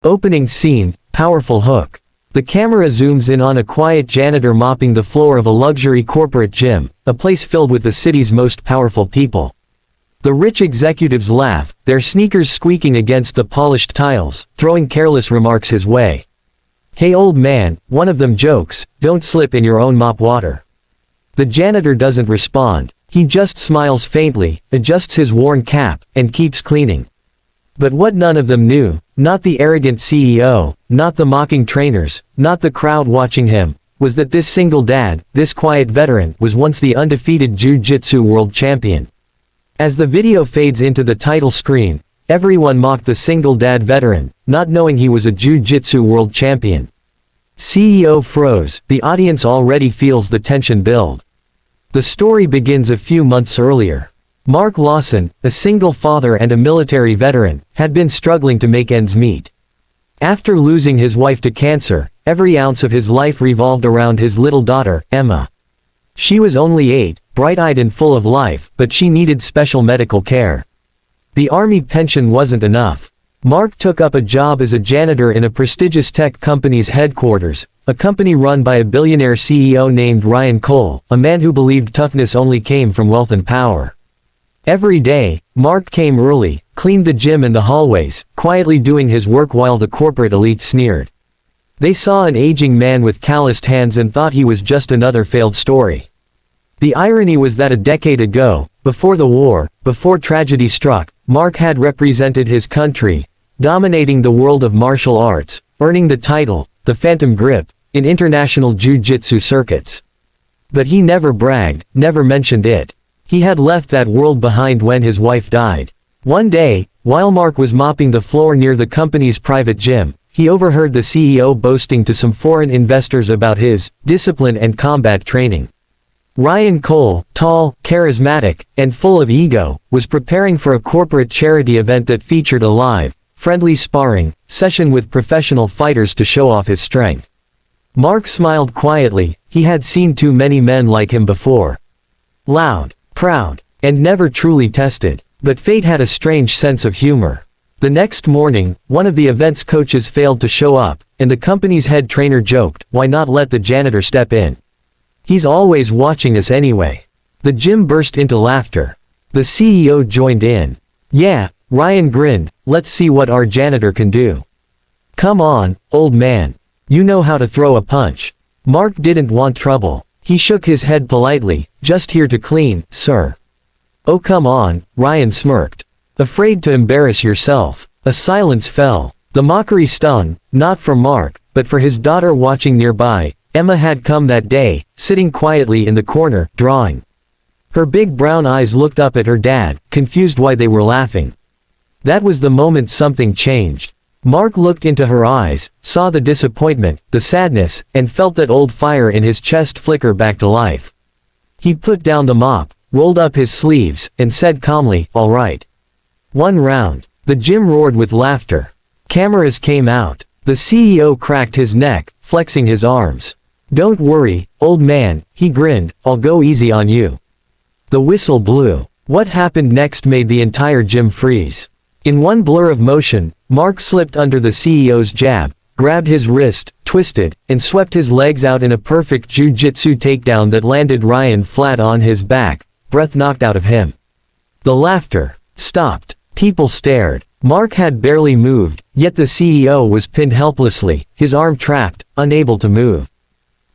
Opening scene, powerful hook. The camera zooms in on a quiet janitor mopping the floor of a luxury corporate gym, a place filled with the city's most powerful people. The rich executives laugh, their sneakers squeaking against the polished tiles, throwing careless remarks his way. "Hey old man," one of them jokes, "don't slip in your own mop water." The janitor doesn't respond. He just smiles faintly, adjusts his worn cap, and keeps cleaning. But what none of them knew, not the arrogant CEO, not the mocking trainers, not the crowd watching him, was that this single dad, this quiet veteran, was once the undefeated Jiu-Jitsu World Champion. As the video fades into the title screen, everyone mocked the single dad veteran, not knowing he was a Jiu-Jitsu World Champion. CEO froze, the audience already feels the tension build. The story begins a few months earlier. Mark Lawson, a single father and a military veteran, had been struggling to make ends meet. After losing his wife to cancer, every ounce of his life revolved around his little daughter, Emma. She was only 8, bright-eyed and full of life, but she needed special medical care. The army pension wasn't enough. Mark took up a job as a janitor in a prestigious tech company's headquarters, a company run by a billionaire CEO named Ryan Cole, a man who believed toughness only came from wealth and power. Every day, Mark came early, cleaned the gym and the hallways, quietly doing his work while the corporate elite sneered. They saw an aging man with calloused hands and thought he was just another failed story. The irony was that a decade ago, before the war, before tragedy struck, Mark had represented his country, dominating the world of martial arts, earning the title, the Phantom Grip, in international jiu-jitsu circuits. But he never bragged, never mentioned it. He had left that world behind when his wife died. One day, while Mark was mopping the floor near the company's private gym, he overheard the CEO boasting to some foreign investors about his discipline and combat training. Ryan Cole, tall, charismatic, and full of ego, was preparing for a corporate charity event that featured a live, friendly sparring session with professional fighters to show off his strength. Mark smiled quietly. He had seen too many men like him before. Loud, proud, and never truly tested. But fate had a strange sense of humor. The next morning, one of the event's coaches failed to show up, and the company's head trainer joked, "Why not let the janitor step in? He's always watching us anyway." The gym burst into laughter. The CEO joined in. "Yeah," Ryan grinned, "let's see what our janitor can do. Come on, old man. You know how to throw a punch." Mark didn't want trouble. He shook his head politely, "Just here to clean, sir." "Oh come on," Ryan smirked. "Afraid to embarrass yourself?" A silence fell. The mockery stung, not for Mark, but for his daughter watching nearby. Emma had come that day, sitting quietly in the corner, drawing. Her big brown eyes looked up at her dad, confused why they were laughing. That was the moment something changed. Mark looked into her eyes, saw the disappointment, the sadness, and felt that old fire in his chest flicker back to life. He put down the mop, rolled up his sleeves, and said calmly, "All right. One round." The gym roared with laughter. Cameras came out. The CEO cracked his neck, flexing his arms. "Don't worry, old man," he grinned, "I'll go easy on you." The whistle blew. What happened next made the entire gym freeze. In one blur of motion, Mark slipped under the CEO's jab, grabbed his wrist, twisted, and swept his legs out in a perfect jiu-jitsu takedown that landed Ryan flat on his back, breath knocked out of him. The laughter stopped. People stared. Mark had barely moved, yet the CEO was pinned helplessly, his arm trapped, unable to move.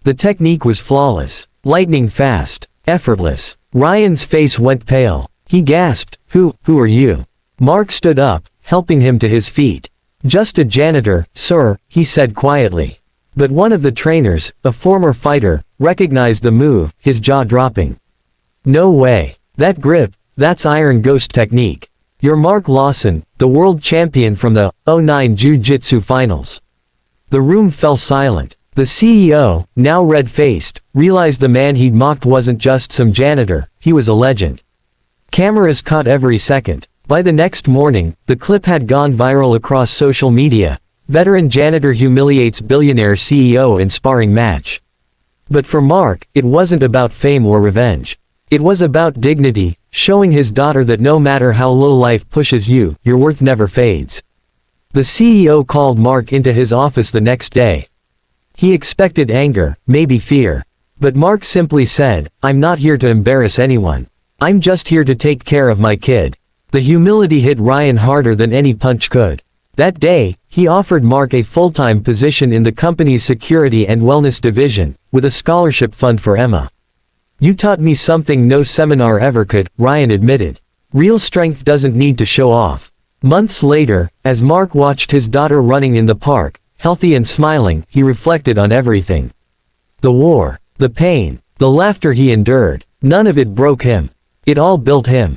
The technique was flawless, lightning fast, effortless. Ryan's face went pale. He gasped, Who are you?" Mark stood up, helping him to his feet. "Just a janitor, sir," he said quietly. But one of the trainers, a former fighter, recognized the move, his jaw dropping. "No way. That grip, that's Iron Ghost technique. You're Mark Lawson, the world champion from the '09 Jiu-Jitsu finals." The room fell silent. The CEO, now red-faced, realized the man he'd mocked wasn't just some janitor, he was a legend. Cameras caught every second. By the next morning, the clip had gone viral across social media. Veteran janitor humiliates billionaire CEO in sparring match. But for Mark, it wasn't about fame or revenge. It was about dignity, showing his daughter that no matter how low life pushes you, your worth never fades. The CEO called Mark into his office the next day. He expected anger, maybe fear. But Mark simply said, "I'm not here to embarrass anyone. I'm just here to take care of my kid." The humility hit Ryan harder than any punch could. That day, he offered Mark a full-time position in the company's security and wellness division, with a scholarship fund for Emma. "You taught me something no seminar ever could," Ryan admitted. "Real strength doesn't need to show off." Months later, as Mark watched his daughter running in the park, healthy and smiling, he reflected on everything. The war, the pain, the laughter he endured, none of it broke him. It all built him.